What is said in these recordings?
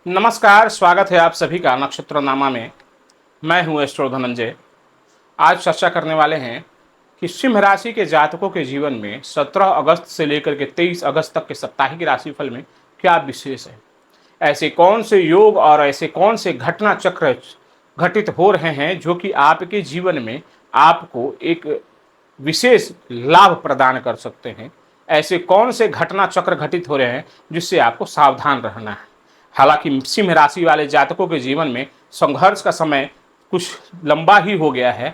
नमस्कार, स्वागत है आप सभी का नक्षत्रनामा में। मैं हूं एस्ट्रो धनंजय। आज चर्चा करने वाले हैं कि सिंह राशि के जातकों के जीवन में 17 अगस्त से लेकर के 23 अगस्त तक के साप्ताहिक राशिफल में क्या विशेष है। ऐसे कौन से योग और ऐसे कौन से घटना चक्र घटित हो रहे हैं जो कि आपके जीवन में आपको एक विशेष लाभ प्रदान कर सकते हैं। ऐसे कौन से घटना चक्र घटित हो रहे हैं जिससे आपको सावधान रहना है। हालांकि सिंह राशि वाले जातकों के जीवन में संघर्ष का समय कुछ लंबा ही हो गया है।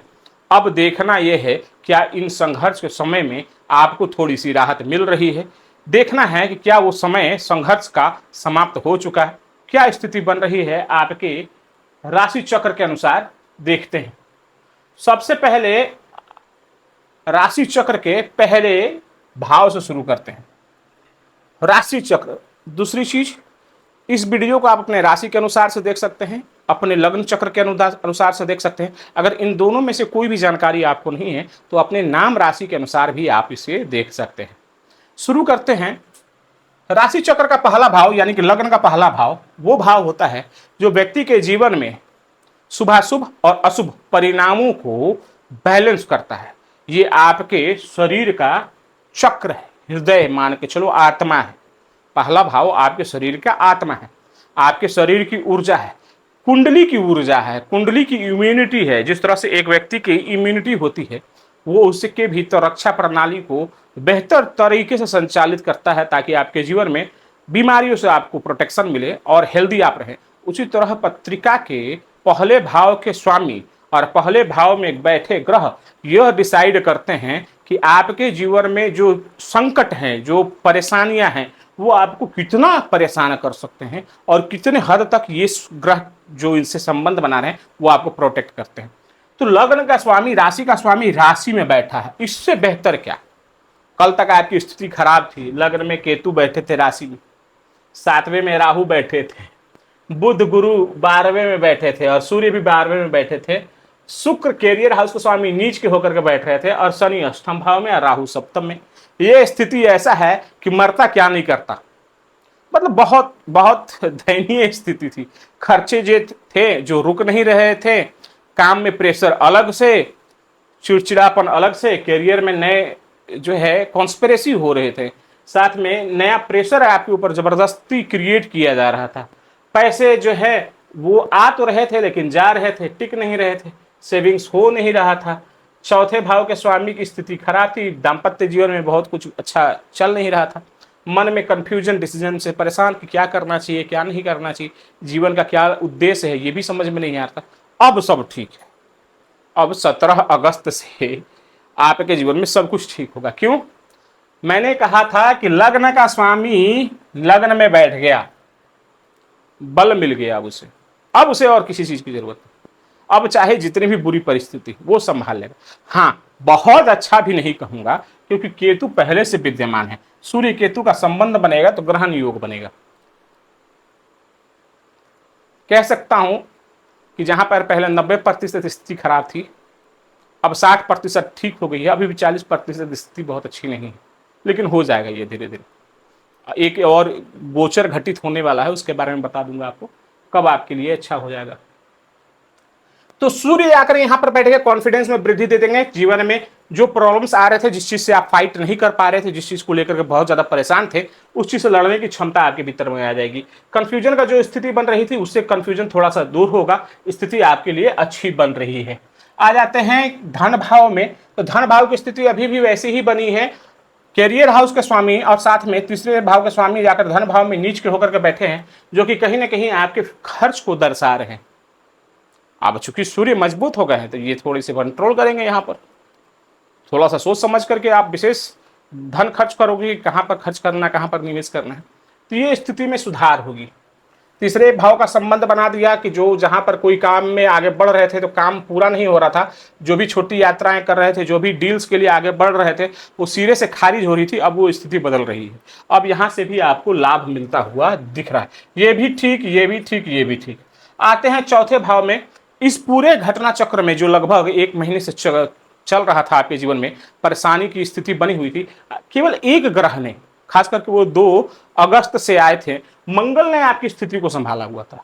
अब देखना यह है क्या इन संघर्ष के समय में आपको थोड़ी सी राहत मिल रही है। देखना है कि क्या वो समय संघर्ष का समाप्त हो चुका है, क्या स्थिति बन रही है आपके राशि चक्र के अनुसार। देखते हैं। सबसे पहले राशि चक्र के पहले भाव से शुरू करते हैं। राशि चक्र। दूसरी चीज, इस वीडियो को आप अपने राशि के अनुसार से देख सकते हैं, अपने लग्न चक्र के अनुसार से देख सकते हैं। अगर इन दोनों में से कोई भी जानकारी आपको नहीं है तो अपने नाम राशि के अनुसार भी आप इसे देख सकते हैं। शुरू करते हैं। राशि चक्र का पहला भाव यानी कि लग्न का पहला भाव वो भाव होता है जो व्यक्ति के जीवन में शुभाशुभ और अशुभ परिणामों को बैलेंस करता है। ये आपके शरीर का चक्र है, हृदय मान के चलो, आत्मा है। पहला भाव आपके शरीर का आत्मा है, आपके शरीर की ऊर्जा है, कुंडली की ऊर्जा है, कुंडली की इम्यूनिटी है। जिस तरह से एक व्यक्ति की इम्यूनिटी होती है वो उसके भीतर रक्षा प्रणाली को बेहतर तरीके से संचालित करता है ताकि आपके जीवन में बीमारियों से आपको प्रोटेक्शन मिले और हेल्दी आप रहें। उसी तरह पत्रिका के पहले भाव के स्वामी और पहले भाव में बैठे ग्रह यह डिसाइड करते हैं कि आपके जीवन में जो संकट हैं, जो परेशानियां हैं, वो आपको कितना परेशान कर सकते हैं और कितने हद तक ये ग्रह जो इनसे संबंध बना रहे हैं वो आपको प्रोटेक्ट करते हैं। तो लग्न का स्वामी, राशि का स्वामी राशि में बैठा है, इससे बेहतर क्या। कल तक आपकी स्थिति खराब थी, लग्न में केतु बैठे थे, राशि में 7वें में राहु बैठे थे, बुध गुरु 12वें में बैठे थे और सूर्य भी 12वें में बैठे थे। शुक्र कैरियर हाउस के स्वामी नीच के होकर के बैठ रहे थे और शनि अष्टम भाव में और राहु सप्तम में। यह स्थिति ऐसा है कि मरता क्या नहीं करता, मतलब बहुत बहुत दयनीय स्थिति थी। खर्चे जो थे जो रुक नहीं रहे थे, काम में प्रेशर अलग से, चिड़चिड़ापन अलग से, कैरियर में नए जो है कॉन्स्पिरेसी हो रहे थे, साथ में नया प्रेशर आपके ऊपर जबरदस्ती क्रिएट किया जा रहा था। पैसे जो है वो आ तो रहे थे लेकिन जा रहे थे, टिक नहीं रहे थे, सेविंग्स हो नहीं रहा था। चौथे भाव के स्वामी की स्थिति खराब थी, दाम्पत्य जीवन में बहुत कुछ अच्छा चल नहीं रहा था। मन में कंफ्यूजन, डिसीजन से परेशान कि क्या करना चाहिए क्या नहीं करना चाहिए, जीवन का क्या उद्देश्य है ये भी समझ में नहीं आ रहा था। अब सब ठीक है। अब 17 अगस्त से आपके जीवन में सब कुछ ठीक होगा। क्यों? मैंने कहा था कि लग्न का स्वामी लग्न में बैठ गया, बल मिल गया अब उसे और किसी चीज की जरूरत नहीं। अब चाहे जितनी भी बुरी परिस्थिति वो संभाल लेगा। हाँ, बहुत अच्छा भी नहीं कहूंगा क्योंकि केतु पहले से विद्यमान है। सूर्य केतु का संबंध बनेगा तो ग्रहण योग बनेगा। कह सकता हूं कि जहां पर पहले 90% स्थिति खराब थी, अब 60% ठीक हो गई है। अभी भी 40% स्थिति बहुत अच्छी नहीं है, लेकिन हो जाएगा ये धीरे धीरे। एक और गोचर घटित होने वाला है, उसके बारे में बता दूंगा आपको कब आपके लिए अच्छा हो जाएगा। तो सूर्य आकर यहां पर बैठ के कॉन्फिडेंस में वृद्धि दे देंगे। जीवन में जो प्रॉब्लम्स आ रहे थे, जिस चीज से आप फाइट नहीं कर पा रहे थे, जिस चीज को लेकर के बहुत ज्यादा परेशान थे, उस चीज से लड़ने की क्षमता आपके भीतर में आ जाएगी। कंफ्यूजन का जो स्थिति बन रही थी उससे कंफ्यूजन थोड़ा सा दूर होगा, स्थिति आपके लिए अच्छी बन रही है। आ जाते हैं धन भाव में। तो धन भाव की स्थिति अभी भी वैसी ही बनी है। कैरियर हाउस के स्वामी और साथ में तीसरे भाव के स्वामी जाकर धन भाव में नीच के होकर के बैठे हैं, जो कि कहीं ना कहीं आपके खर्च को दर्शा रहे हैं। अब चूंकि सूर्य मजबूत हो गए हैं तो ये थोड़ी सी कंट्रोल करेंगे। यहाँ पर थोड़ा सा सोच समझ करके आप विशेष धन खर्च करोगे, कहाँ पर खर्च करना है, कहाँ पर निवेश करना है, तो ये स्थिति में सुधार होगी। तीसरे भाव का संबंध बना दिया कि जो जहां पर कोई काम में आगे बढ़ रहे थे तो काम पूरा नहीं हो रहा था, जो भी छोटी यात्राएं कर रहे थे, जो भी डील्स के लिए आगे बढ़ रहे थे, वो सिरे से खारिज हो रही थी। अब वो स्थिति बदल रही है। अब यहां से भी आपको लाभ मिलता हुआ दिख रहा है। ये भी ठीक, ये भी ठीक, ये भी ठीक। आते हैं चौथे भाव में। इस पूरे घटना चक्र में जो लगभग 1 महीने से चल रहा था आपके जीवन में, परेशानी की स्थिति बनी हुई थी, केवल एक ग्रह ने खास करके वो 2 अगस्त से आए थे। मंगल ने आपकी स्थिति को संभाला हुआ था।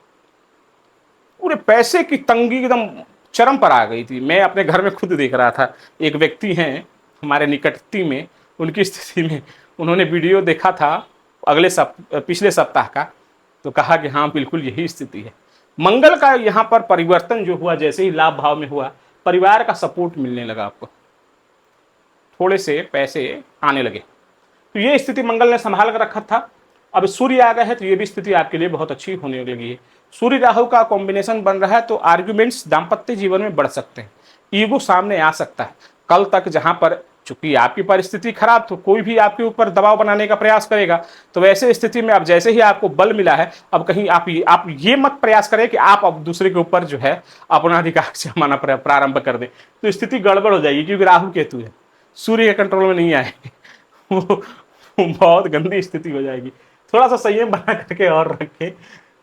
पूरे पैसे की तंगी एकदम चरम पर आ गई थी। मैं अपने घर में खुद देख रहा था। एक व्यक्ति हैं हमारे निकटती में, उनकी स्थिति में उन्होंने वीडियो देखा था पिछले सप्ताह का, तो कहा कि हाँ बिल्कुल यही स्थिति है। मंगल का यहाँ पर परिवर्तन जो हुआ, जैसे ही लाभ भाव में हुआ, परिवार का सपोर्ट मिलने लगा, आपको थोड़े से पैसे आने लगे। तो ये स्थिति मंगल ने संभाल कर रखा था। अब सूर्य आ गए हैं तो ये भी स्थिति आपके लिए बहुत अच्छी होने लगी है। सूर्य राहु का कॉम्बिनेशन बन रहा है तो आर्ग्यूमेंट्स दाम्पत्य जीवन में बढ़ सकते हैं, ईगो सामने आ सकता है। कल तक जहां पर चूंकि आपकी परिस्थिति खराब, तो कोई भी आपके ऊपर दबाव बनाने का प्रयास करेगा, तो वैसे स्थिति में अब जैसे ही आपको बल मिला है, अब कहीं आप ये मत प्रयास करें कि आप अब दूसरे के ऊपर जो है अपना अधिकार जमाना प्रारंभ कर दें, तो स्थिति गड़बड़ हो जाएगी। क्योंकि राहु केतु है, सूर्य के कंट्रोल में नहीं आएंगे वो बहुत गंदी स्थिति हो जाएगी। थोड़ा सा संयम बना करके और रखें,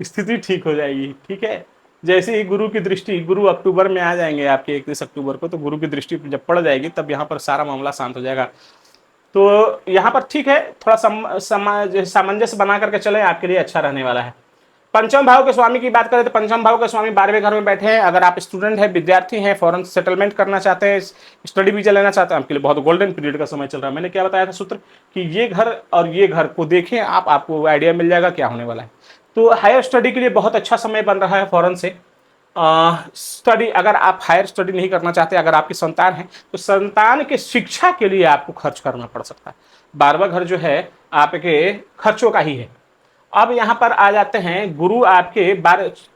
स्थिति ठीक हो जाएगी। ठीक है, जैसे ही गुरु की दृष्टि, गुरु अक्टूबर में आ जाएंगे आपके 31 अक्टूबर को, तो गुरु की दृष्टि जब पड़ जाएगी तब यहाँ पर सारा मामला शांत हो जाएगा। तो यहाँ पर ठीक है, थोड़ा सामंजस्य बना करके चले, आपके लिए अच्छा रहने वाला है। पंचम भाव के स्वामी की बात करें तो पंचम भाव के स्वामी 12वें घर में बैठे हैं। अगर आप स्टूडेंट हैं, विद्यार्थी हैं, फॉरेन सेटलमेंट करना चाहते हैं, स्टडी वीजा लेना चाहते हैं, आपके लिए बहुत गोल्डन पीरियड का समय चल रहा है। मैंने क्या बताया था सूत्र कि ये घर और ये घर को देखें आप, आपको आइडिया मिल जाएगा क्या होने वाला है। तो हायर स्टडी के लिए बहुत अच्छा समय बन रहा है फॉरेन से। स्टडी, अगर आप हायर स्टडी नहीं करना चाहते, अगर आपकी संतान है तो संतान के शिक्षा के लिए आपको खर्च करना पड़ सकता है। 12वां घर जो है आपके खर्चों का ही है। अब यहां पर आ जाते हैं, गुरु आपके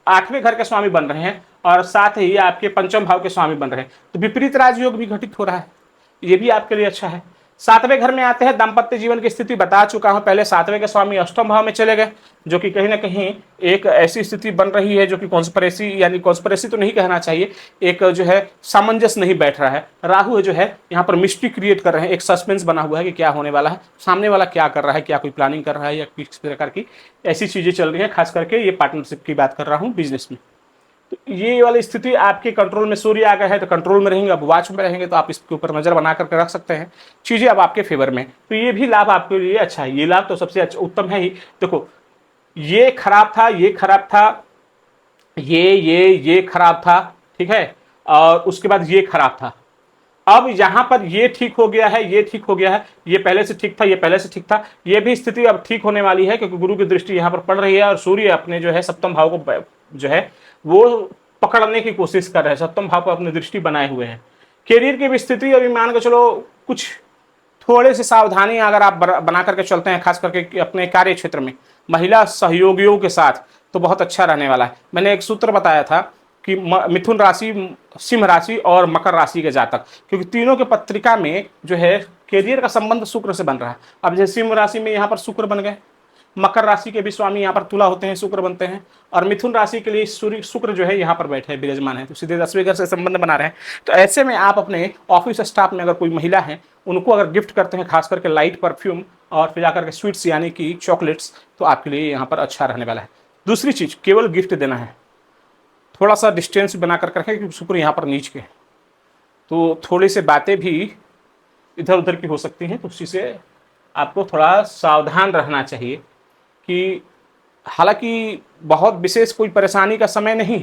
8वें घर के स्वामी बन रहे हैं और साथ ही आपके पंचम भाव के स्वामी बन रहे हैं, तो विपरीत राजयोग भी घटित हो रहा है, ये भी आपके लिए अच्छा है। 7वें घर में आते हैं, दाम्पत्य जीवन की स्थिति बता चुका हूं पहले। 7वें के स्वामी अष्टम भाव में चले गए, जो कि कहीं ना कहीं एक ऐसी स्थिति बन रही है जो कि कॉन्स्पिरेसी, यानी कॉन्स्पिरेसी तो नहीं कहना चाहिए, एक जो है सामंजस्य नहीं बैठ रहा है। राहु जो है यहाँ पर मिस्ट्री क्रिएट कर रहे हैं, एक सस्पेंस बना हुआ है कि क्या होने वाला है, सामने वाला क्या कर रहा है, क्या कोई प्लानिंग कर रहा है या किस प्रकार की ऐसी चीजें चल रही है। खास करके ये पार्टनरशिप की बात कर रहा हूँ, बिजनेस में। तो ये वाली स्थिति आपके कंट्रोल में, सूर्य आ गए हैं तो कंट्रोल में रहेंगे। अब वॉच में रहेंगे तो आप इसके ऊपर नजर बना करके रख सकते हैं, चीजें अब आपके फेवर में। तो ये भी लाभ आपके लिए अच्छा है, ये लाभ तो सबसे अच्छा उत्तम है ही। देखो, ये खराब था, ये खराब था, ये खराब था, ठीक है, और उसके बाद ये खराब था। अब यहां पर ये ठीक हो गया है, ये ठीक हो गया है, ये पहले से ठीक था, ये पहले से ठीक था, ये भी स्थिति अब ठीक होने वाली है, क्योंकि गुरु की दृष्टि यहां पर पड़ रही है और सूर्य अपने जो है सप्तम भाव को जो है वो पकड़ने की कोशिश कर रहे हैं, सप्तम भाव पर अपनी दृष्टि बनाए हुए हैं। करियर की भी स्थिति अभी मान के चलो कुछ थोड़े से सावधानी अगर आप बना करके चलते हैं, खास करके अपने कार्य क्षेत्र में महिला सहयोगियों के साथ, तो बहुत अच्छा रहने वाला है। मैंने एक सूत्र बताया था कि मिथुन राशि, सिंह राशि और मकर राशि के जातक, क्योंकि तीनों के पत्रिका में जो है कैरियर का संबंध शुक्र से बन रहा है। अब जैसे सिंह राशि में यहाँ पर शुक्र बन गए, मकर राशि के भी स्वामी यहाँ पर तुला होते हैं, शुक्र बनते हैं, और मिथुन राशि के लिए सूर्य शुक्र जो है यहाँ पर बैठे हैं, विराजमान है, तो सीधे 10वें घर से संबंध बना रहे हैं। तो ऐसे में आप अपने ऑफिस स्टाफ में अगर कोई महिला है, उनको अगर गिफ्ट करते हैं, खास करके लाइट परफ्यूम और फिर जाकर के स्वीट्स यानी कि चॉकलेट्स, तो आपके लिए यहाँ पर अच्छा रहने वाला है। दूसरी चीज, केवल गिफ्ट देना है, थोड़ा सा डिस्टेंस बना कर रखें, क्योंकि शुक्र यहाँ पर नीच के, तो थोड़ी सी बातें भी इधर उधर की हो सकती हैं, तो उसी से आपको थोड़ा सावधान रहना चाहिए। कि हालांकि बहुत विशेष कोई परेशानी का समय नहीं,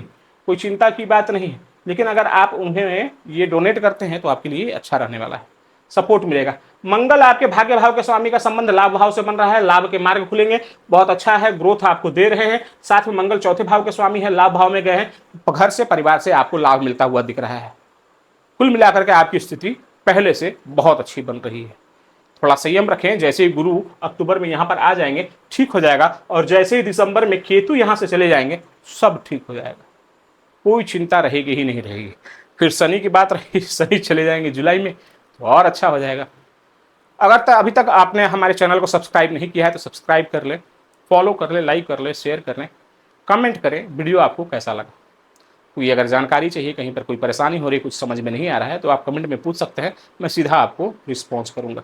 कोई चिंता की बात नहीं है, लेकिन अगर आप उन्हें ये डोनेट करते हैं तो आपके लिए अच्छा रहने वाला है, सपोर्ट मिलेगा। मंगल आपके भाग्य भाव के स्वामी का संबंध लाभ भाव से बन रहा है, लाभ के मार्ग खुलेंगे, बहुत अच्छा है, ग्रोथ आपको दे रहे हैं। साथ में मंगल चौथे भाव के स्वामी है, लाभ भाव में गए हैं, घर से, परिवार से आपको लाभ मिलता हुआ दिख रहा है। कुल मिलाकर के आपकी स्थिति पहले से बहुत अच्छी बन रही है। थोड़ा संयम रखें, जैसे ही गुरु अक्टूबर में यहाँ पर आ जाएंगे ठीक हो जाएगा, और जैसे ही दिसंबर में केतु यहाँ से चले जाएंगे सब ठीक हो जाएगा, कोई चिंता रहेगी ही नहीं रहेगी। फिर शनि की बात रही, शनि चले जाएंगे जुलाई में, तो और अच्छा हो जाएगा। अगर अभी तक आपने हमारे चैनल को सब्सक्राइब नहीं किया है तो सब्सक्राइब कर ले, फॉलो कर ले, लाइक कर ले, शेयर कर ले, कमेंट करें वीडियो आपको कैसा लगा। कोई अगर जानकारी चाहिए, कहीं पर कोई परेशानी हो रही, कुछ समझ में नहीं आ रहा है, तो आप कमेंट में पूछ सकते हैं, मैं सीधा आपको रिस्पॉन्स करूँगा।